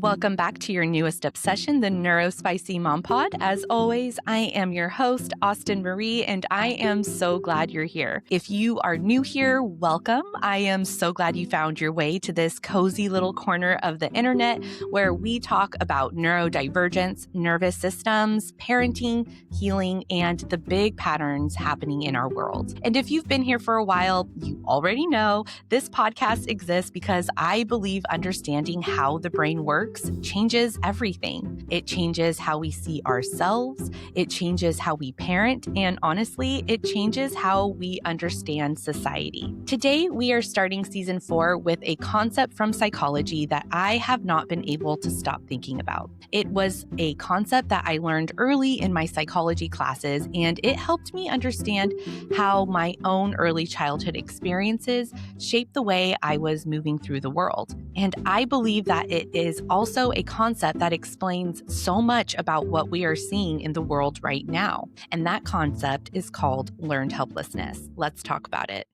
Welcome back to your newest obsession, the NeuroSpicy MomPod. As always, I am your host, Austin Marie, and I am so glad you're here. If you are new here, welcome. I am so glad you found your way to this cozy little corner of the internet where we talk about neurodivergence, nervous systems, parenting, healing, and the big patterns happening in our world. And if you've been here for a while, you already know this podcast exists because I believe understanding how the brain works changes everything. It changes how we see ourselves, it changes how we parent, and honestly, it changes how we understand society. Today, we are starting season 4 with a concept from psychology that I have not been able to stop thinking about. It was a concept that I learned early in my psychology classes, and it helped me understand how my own early childhood experiences shaped the way I was moving through the world. And I believe that it is also a concept that explains so much about what we are seeing in the world right now. And that concept is called learned helplessness. Let's talk about it.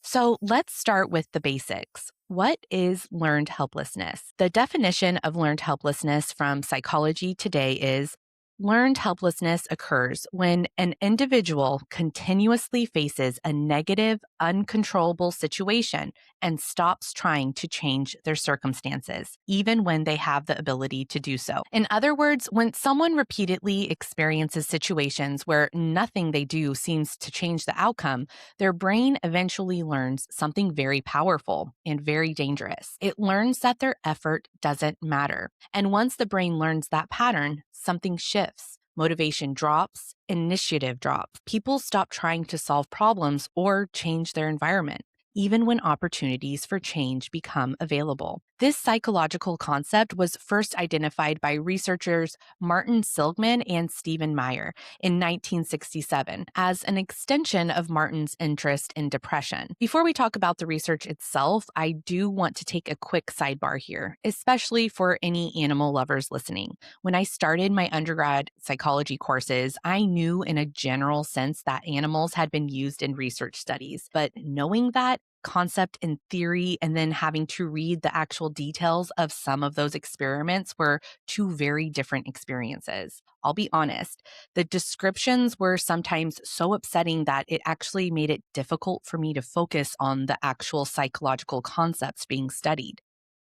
So let's start with the basics. What is learned helplessness? The definition of learned helplessness from psychology today is learned helplessness occurs when an individual continuously faces a negative, uncontrollable situation and stops trying to change their circumstances, even when they have the ability to do so. In other words, when someone repeatedly experiences situations where nothing they do seems to change the outcome, their brain eventually learns something very powerful and very dangerous. It learns that their effort doesn't matter. And once the brain learns that pattern, something shifts. Motivation drops, initiative drops. People stop trying to solve problems or change their environment, even when opportunities for change become available. This psychological concept was first identified by researchers Martin Seligman and Stephen Meyer in 1967 as an extension of Martin's interest in depression. Before we talk about the research itself, I do want to take a quick sidebar here, especially for any animal lovers listening. When I started my undergrad psychology courses, I knew in a general sense that animals had been used in research studies, but knowing that concept in theory and then having to read the actual details of some of those experiments were two very different experiences. I'll be honest, the descriptions were sometimes so upsetting that it actually made it difficult for me to focus on the actual psychological concepts being studied.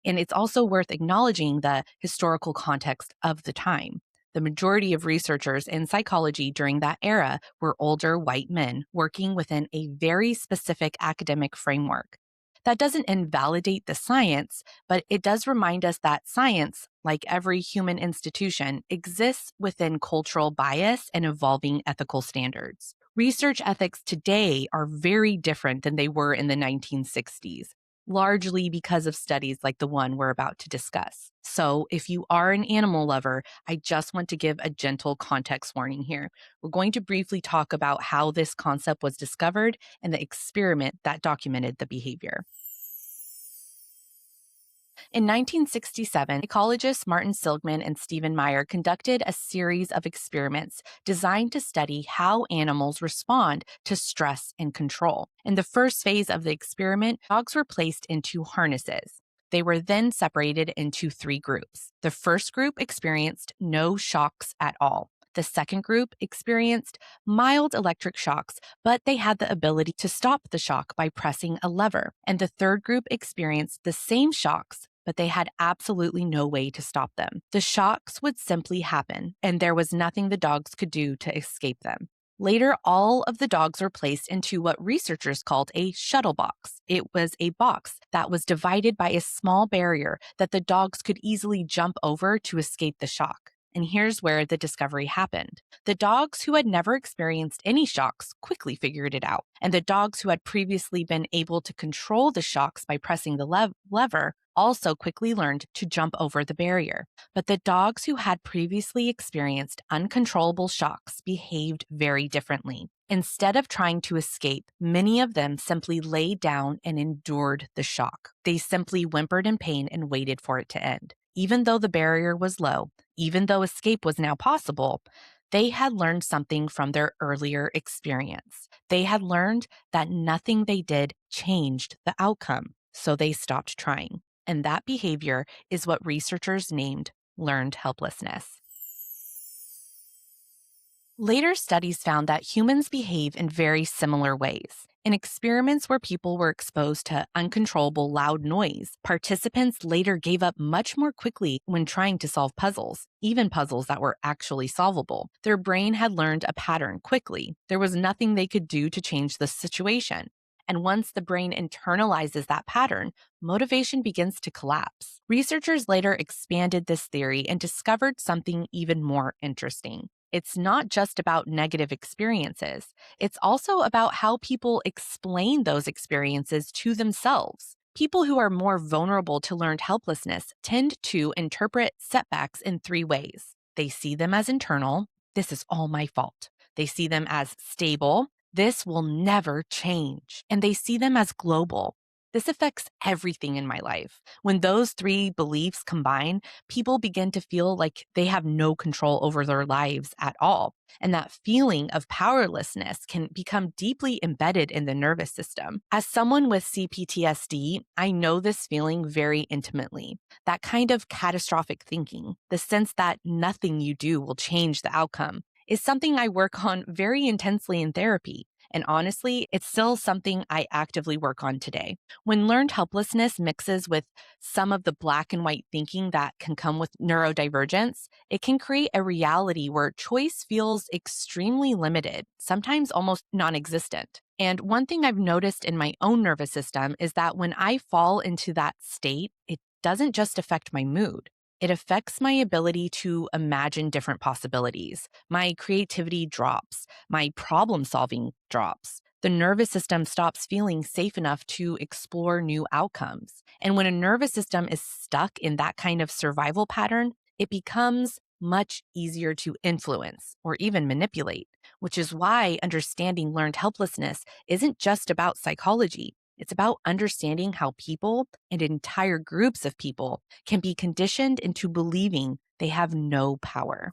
And it's also worth acknowledging the historical context of the time. The majority of researchers in psychology during that era were older white men working within a very specific academic framework. That doesn't invalidate the science, but it does remind us that science, like every human institution, exists within cultural bias and evolving ethical standards. Research ethics today are very different than they were in the 1960s. Largely because of studies like the one we're about to discuss. So if you are an animal lover, I just want to give a gentle context warning here. We're going to briefly talk about how this concept was discovered and the experiment that documented the behavior. In 1967, psychologists Martin Seligman and Stephen Meyer conducted a series of experiments designed to study how animals respond to stress and control. In the first phase of the experiment, dogs were placed into harnesses. They were then separated into 3 groups. The first group experienced no shocks at all. The second group experienced mild electric shocks, but they had the ability to stop the shock by pressing a lever. And the third group experienced the same shocks, but they had absolutely no way to stop them. The shocks would simply happen, and there was nothing the dogs could do to escape them. Later, all of the dogs were placed into what researchers called a shuttle box. It was a box that was divided by a small barrier that the dogs could easily jump over to escape the shock. And here's where the discovery happened. The dogs who had never experienced any shocks quickly figured it out. And the dogs who had previously been able to control the shocks by pressing the lever also quickly learned to jump over the barrier. But the dogs who had previously experienced uncontrollable shocks behaved very differently. Instead of trying to escape, many of them simply laid down and endured the shock. They simply whimpered in pain and waited for it to end. Even though the barrier was low, even though escape was now possible, they had learned something from their earlier experience. They had learned that nothing they did changed the outcome, so they stopped trying. And that behavior is what researchers named learned helplessness. Later studies found that humans behave in very similar ways. In experiments where people were exposed to uncontrollable loud noise, participants later gave up much more quickly when trying to solve puzzles, even puzzles that were actually solvable. Their brain had learned a pattern quickly. There was nothing they could do to change the situation. And once the brain internalizes that pattern, motivation begins to collapse. Researchers later expanded this theory and discovered something even more interesting. It's not just about negative experiences. It's also about how people explain those experiences to themselves. People who are more vulnerable to learned helplessness tend to interpret setbacks in three ways. They see them as internal, this is all my fault. They see them as stable, this will never change. And they see them as global. This affects everything in my life. When those three beliefs combine, people begin to feel like they have no control over their lives at all. And that feeling of powerlessness can become deeply embedded in the nervous system. As someone with CPTSD, I know this feeling very intimately. That kind of catastrophic thinking, the sense that nothing you do will change the outcome, is something I work on very intensely in therapy. And honestly, it's still something I actively work on today. When learned helplessness mixes with some of the black and white thinking that can come with neurodivergence, it can create a reality where choice feels extremely limited, sometimes almost non existent. And one thing I've noticed in my own nervous system is that when I fall into that state, it doesn't just affect my mood. It affects my ability to imagine different possibilities. My creativity drops. My problem solving drops. The nervous system stops feeling safe enough to explore new outcomes. And when a nervous system is stuck in that kind of survival pattern, it becomes much easier to influence or even manipulate, which is why understanding learned helplessness isn't just about psychology. It's about understanding how people and entire groups of people can be conditioned into believing they have no power.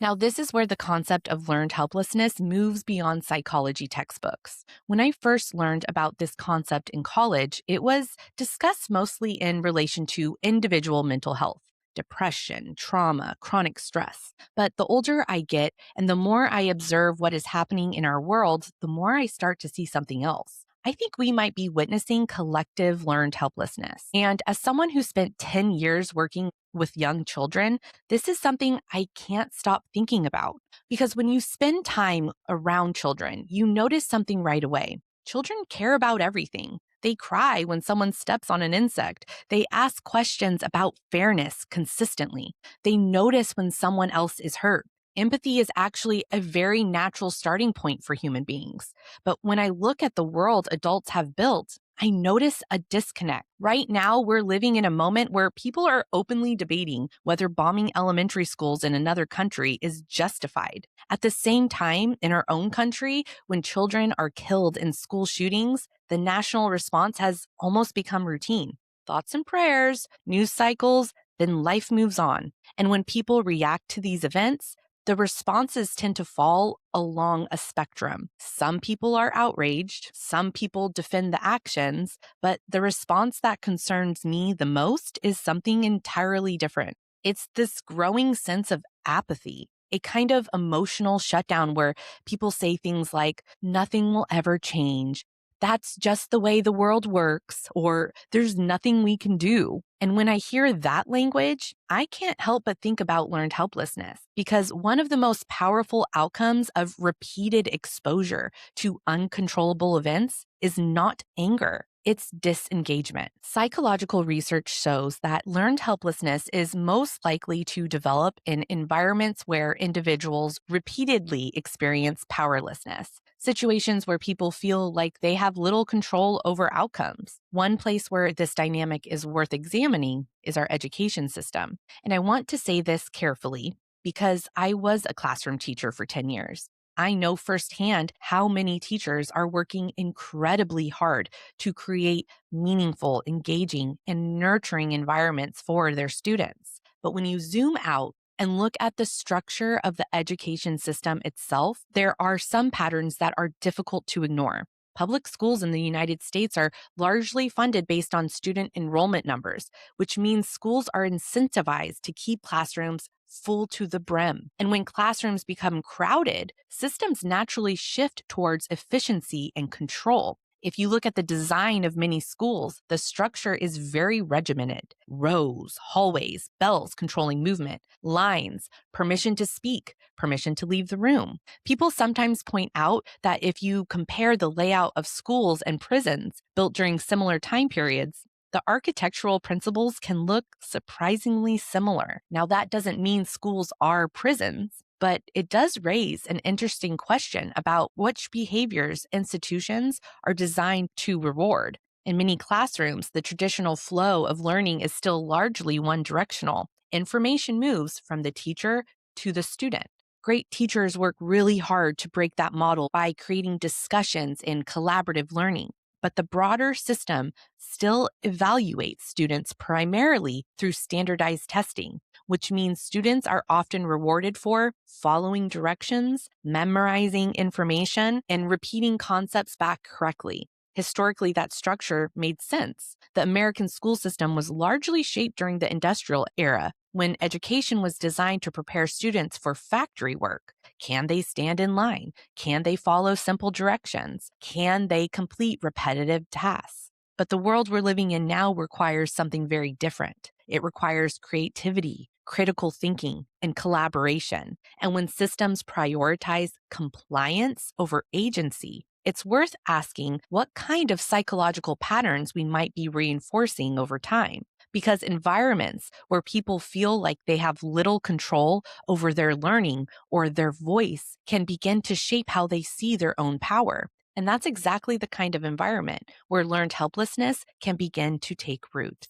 Now, this is where the concept of learned helplessness moves beyond psychology textbooks. When I first learned about this concept in college, it was discussed mostly in relation to individual mental health. Depression, trauma, chronic stress. But the older I get and the more I observe what is happening in our world, the more I start to see something else. I think we might be witnessing collective learned helplessness. And as someone who spent 10 years working with young children, this is something I can't stop thinking about. Because when you spend time around children, you notice something right away. Children care about everything. They cry when someone steps on an insect. They ask questions about fairness consistently. They notice when someone else is hurt. Empathy is actually a very natural starting point for human beings. But when I look at the world adults have built, I notice a disconnect. Right now, we're living in a moment where people are openly debating whether bombing elementary schools in another country is justified. At the same time, in our own country, when children are killed in school shootings, the national response has almost become routine. Thoughts and prayers, news cycles, then life moves on. And when people react to these events, the responses tend to fall along a spectrum. Some people are outraged, some people defend the actions, but the response that concerns me the most is something entirely different. It's this growing sense of apathy, a kind of emotional shutdown where people say things like, nothing will ever change. That's just the way the world works, or there's nothing we can do. And when I hear that language, I can't help but think about learned helplessness, because one of the most powerful outcomes of repeated exposure to uncontrollable events is not anger. It's disengagement. Psychological research shows that learned helplessness is most likely to develop in environments where individuals repeatedly experience powerlessness, situations where people feel like they have little control over outcomes. One place where this dynamic is worth examining is our education system. And I want to say this carefully because I was a classroom teacher for 10 years. I know firsthand how many teachers are working incredibly hard to create meaningful, engaging, and nurturing environments for their students. But when you zoom out and look at the structure of the education system itself, there are some patterns that are difficult to ignore. Public schools in the United States are largely funded based on student enrollment numbers, which means schools are incentivized to keep classrooms full to the brim. And when classrooms become crowded, systems naturally shift towards efficiency and control. If you look at the design of many schools, the structure is very regimented. Rows, hallways, bells controlling movement, lines, permission to speak, permission to leave the room. People sometimes point out that if you compare the layout of schools and prisons built during similar time periods, the architectural principles can look surprisingly similar. Now, that doesn't mean schools are prisons, but it does raise an interesting question about which behaviors institutions are designed to reward. In many classrooms, the traditional flow of learning is still largely one directional. Information moves from the teacher to the student. Great teachers work really hard to break that model by creating discussions and collaborative learning. But the broader system still evaluates students primarily through standardized testing, which means students are often rewarded for following directions, memorizing information, and repeating concepts back correctly. Historically, that structure made sense. The American school system was largely shaped during the industrial era, when education was designed to prepare students for factory work. Can they stand in line? Can they follow simple directions? Can they complete repetitive tasks? But the world we're living in now requires something very different. It requires creativity, critical thinking, and collaboration. And when systems prioritize compliance over agency, it's worth asking what kind of psychological patterns we might be reinforcing over time. Because environments where people feel like they have little control over their learning or their voice can begin to shape how they see their own power. And that's exactly the kind of environment where learned helplessness can begin to take root.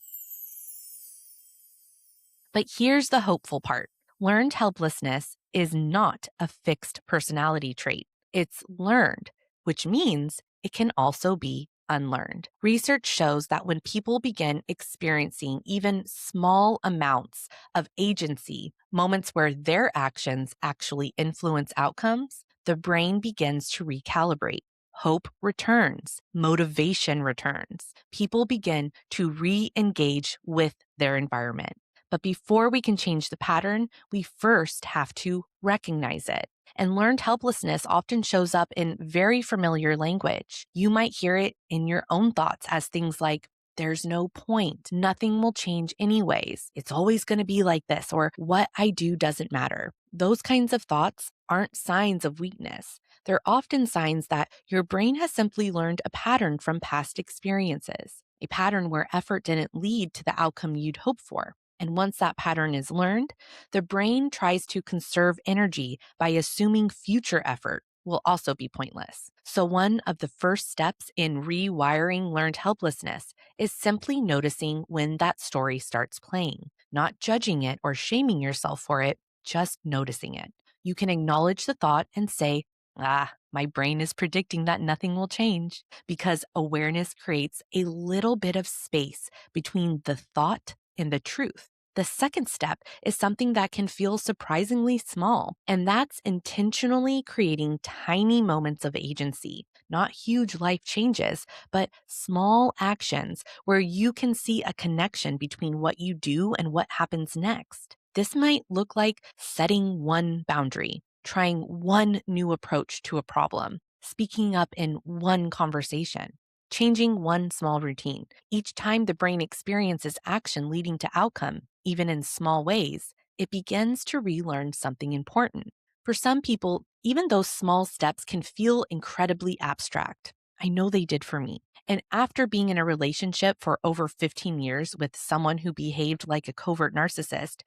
But here's the hopeful part. Learned helplessness is not a fixed personality trait. It's learned, which means it can also be unlearned. Research shows that when people begin experiencing even small amounts of agency, moments where their actions actually influence outcomes, the brain begins to recalibrate. Hope returns, motivation returns. People begin to re-engage with their environment. But before we can change the pattern, we first have to recognize it. And learned helplessness often shows up in very familiar language. You might hear it in your own thoughts as things like, there's no point, nothing will change anyways, it's always going to be like this, or what I do doesn't matter. Those kinds of thoughts aren't signs of weakness. They're often signs that your brain has simply learned a pattern from past experiences, a pattern where effort didn't lead to the outcome you'd hoped for. And once that pattern is learned, the brain tries to conserve energy by assuming future effort will also be pointless. So one of the first steps in rewiring learned helplessness is simply noticing when that story starts playing, not judging it or shaming yourself for it, just noticing it. You can acknowledge the thought and say, my brain is predicting that nothing will change, because awareness creates a little bit of space between the thought and the truth. The second step is something that can feel surprisingly small, and that's intentionally creating tiny moments of agency, not huge life changes, but small actions where you can see a connection between what you do and what happens next. This might look like setting one boundary, trying one new approach to a problem, speaking up in one conversation, changing one small routine. Each time the brain experiences action leading to outcome, even in small ways, it begins to relearn something important. For some people, even those small steps can feel incredibly abstract. I know they did for me. And after being in a relationship for over 15 years with someone who behaved like a covert narcissist,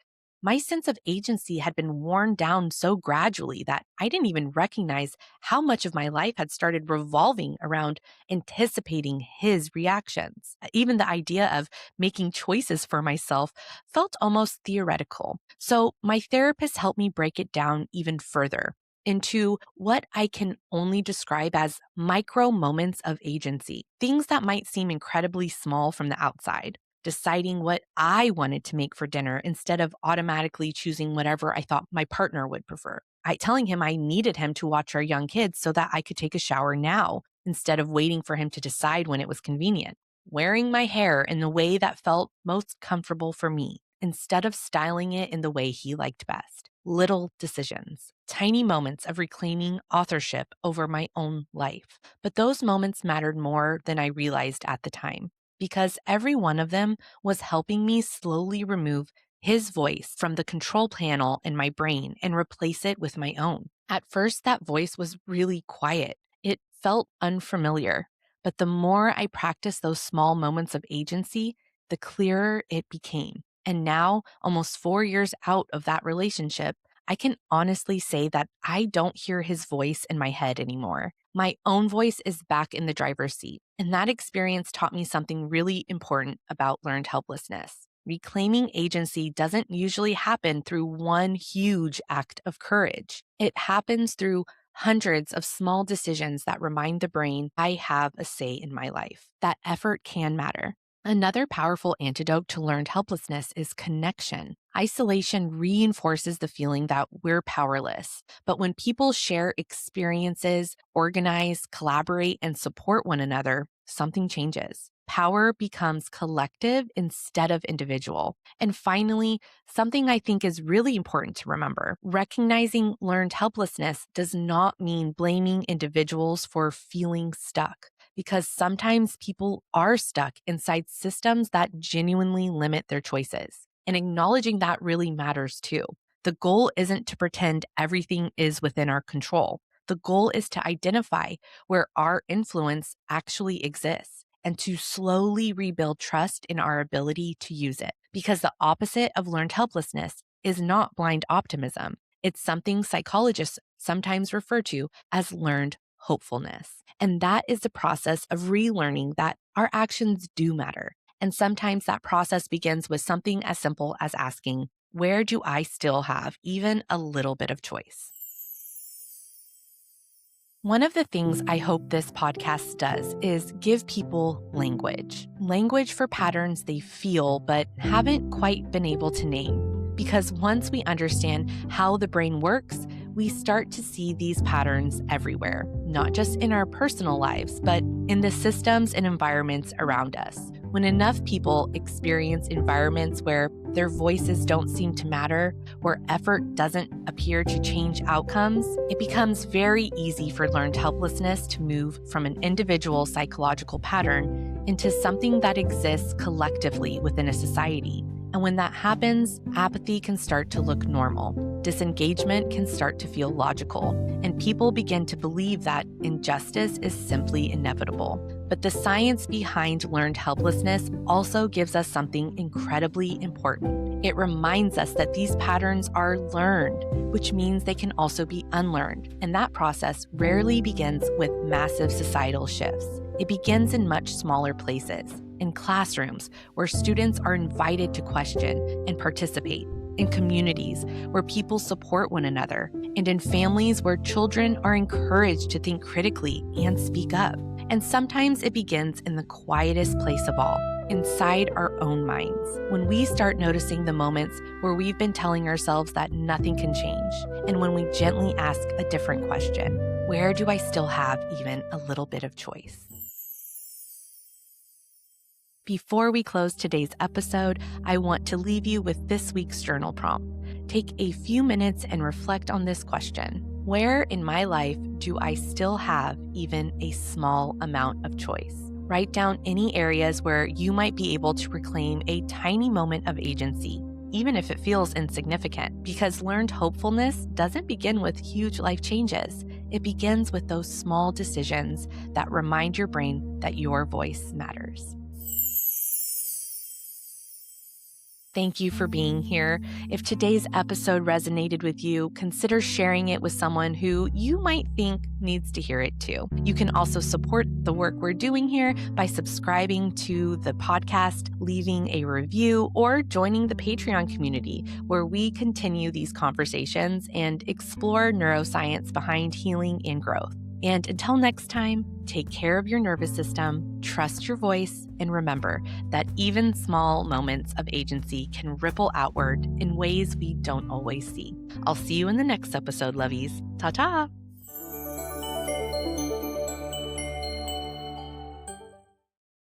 my sense of agency had been worn down so gradually that I didn't even recognize how much of my life had started revolving around anticipating his reactions. Even the idea of making choices for myself felt almost theoretical. So my therapist helped me break it down even further into what I can only describe as micro moments of agency, things that might seem incredibly small from the outside. Deciding what I wanted to make for dinner instead of automatically choosing whatever I thought my partner would prefer. Telling him I needed him to watch our young kids so that I could take a shower now, instead of waiting for him to decide when it was convenient. Wearing my hair in the way that felt most comfortable for me, instead of styling it in the way he liked best. Little decisions, tiny moments of reclaiming authorship over my own life. But those moments mattered more than I realized at the time, because every one of them was helping me slowly remove his voice from the control panel in my brain and replace it with my own. At first, that voice was really quiet. It felt unfamiliar. But the more I practiced those small moments of agency, the clearer it became. And now, almost 4 years out of that relationship, I can honestly say that I don't hear his voice in my head anymore. My own voice is back in the driver's seat. And that experience taught me something really important about learned helplessness. Reclaiming agency doesn't usually happen through one huge act of courage. It happens through hundreds of small decisions that remind the brain I have a say in my life. That effort can matter. Another powerful antidote to learned helplessness is connection. Isolation reinforces the feeling that we're powerless. But when people share experiences, organize, collaborate, and support one another, something changes. Power becomes collective instead of individual. And finally, something I think is really important to remember: recognizing learned helplessness does not mean blaming individuals for feeling stuck, because sometimes people are stuck inside systems that genuinely limit their choices. And acknowledging that really matters too. The goal isn't to pretend everything is within our control. The goal is to identify where our influence actually exists and to slowly rebuild trust in our ability to use it. Because the opposite of learned helplessness is not blind optimism. It's something psychologists sometimes refer to as learned hopefulness. And that is the process of relearning that our actions do matter. And sometimes that process begins with something as simple as asking, where do I still have even a little bit of choice? One of the things I hope this podcast does is give people language. Language for patterns they feel but haven't quite been able to name. Because once we understand how the brain works, we start to see these patterns everywhere, not just in our personal lives, but in the systems and environments around us. When enough people experience environments where their voices don't seem to matter, where effort doesn't appear to change outcomes, it becomes very easy for learned helplessness to move from an individual psychological pattern into something that exists collectively within a society. And when that happens, apathy can start to look normal. Disengagement can start to feel logical, and people begin to believe that injustice is simply inevitable. But the science behind learned helplessness also gives us something incredibly important. It reminds us that these patterns are learned, which means they can also be unlearned. And that process rarely begins with massive societal shifts. It begins in much smaller places, in classrooms where students are invited to question and participate, in communities where people support one another, and in families where children are encouraged to think critically and speak up. And sometimes it begins in the quietest place of all, inside our own minds. When we start noticing the moments where we've been telling ourselves that nothing can change, and when we gently ask a different question, where do I still have even a little bit of choice? Before we close today's episode, I want to leave you with this week's journal prompt. Take a few minutes and reflect on this question. Where in my life do I still have even a small amount of choice? Write down any areas where you might be able to reclaim a tiny moment of agency, even if it feels insignificant, because learned hopefulness doesn't begin with huge life changes. It begins with those small decisions that remind your brain that your voice matters. Thank you for being here. If today's episode resonated with you, consider sharing it with someone who you might think needs to hear it too. You can also support the work we're doing here by subscribing to the podcast, leaving a review, or joining the Patreon community, where we continue these conversations and explore neuroscience behind healing and growth. And until next time, take care of your nervous system, trust your voice, and remember that even small moments of agency can ripple outward in ways we don't always see. I'll see you in the next episode, lovies. Ta-ta!